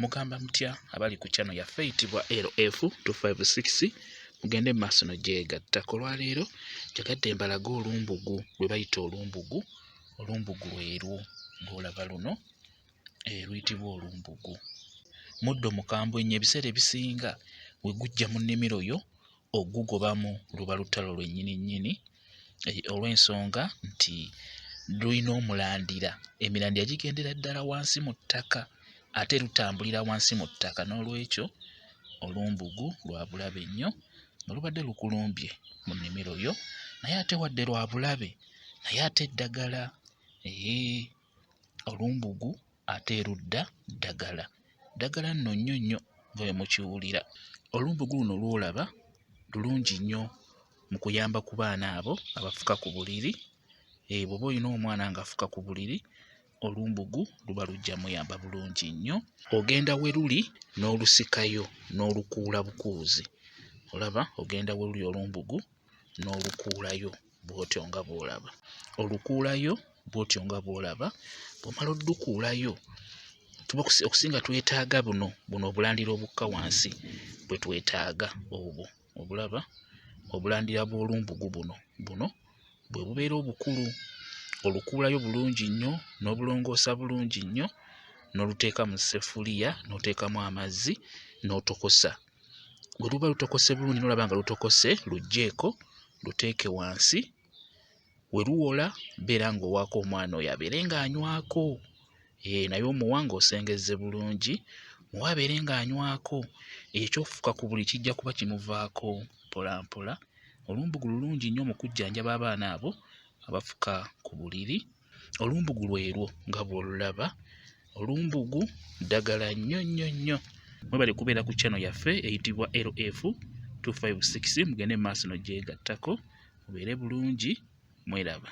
Mugamba mutya abali ku channel yaffe eyitibwa LF256 mugende mu maaso n'ogyegattako. Olwaleero njagadde mbalaga olumbugu lwe bayita olumbugu. Olumbugu lwerwo ng'olaba luno luyitibwa olumbugu. Muddo mukambwe nnyo, ebiseera ebisinga we gujja mu nnimiro yo ogugobamu luba lutalo lwennyini nnyini olw'ensonga nti lulina omulandira. Emirandira gigendera ddala wansi mu ttaka ate lutambulira wansi mu ttaka, n'olwekyo olumbugu lwa bulabe nnyo nga lubadde lukulumbye mu nnimiro yo. Naye ate wadde lwa bulabe naye ate eddagala olumbugu ate erudda ddagala. Ddagala nno nnyo nnyo nga bwe mukiwulira. Olumbugu luno lw'olaba lulungi nnyo mu kuyamba ku baana abo abafuka ku buliri. Bw'oba olina omwana ng'afuka ku buliri, olumbugu luba lujja muyamba bulungi nnyo. Ogenda we luli n'olusikayo n'olukuula bukuuzi. Olaba ogenda we luli olumbugu n'olukuulayo bw'otyo nga bw'olaba. Olukuulayo bw'otyo nga bw'olaba. Bw'omala oddukuulayo okusinga twetaaga buno obulandira obukka wansi bwe twetaaga obwo. Obulaba obulandira bw'olumbugu buno bwe bubeera obukulu. Olukuulayo bulungi nnyo n'obulongoosa bulungi nnyo n'oluteeka mu ssefuliya n'oteekamu amazzi n'otokosa. Bwe luba lutokose bulungi n'olaba nga lutokose, luggyeeko luteeke wansi. We luwola beera ng'owaako omwana oyo abeere ng'anywako. Naye omuwa ng'osengezze bulungi, muwe abeere ng'anywako. Ekyokufuka ku buli kijja kuba kimuvaako mpola mpola. Olumbugu lulungi nnyo mu kujjanjaba abaana abo abafuka ku buliri. Olumbugu lwerwo nga bw'olulaba. Olumbugu ddagala nnyo nnyo nnyo. Mwebale kubeera ku channel yaffe eyitibwa LF256 mugende mu maaso n'ogyegattako mubeere bulungi, mweraba.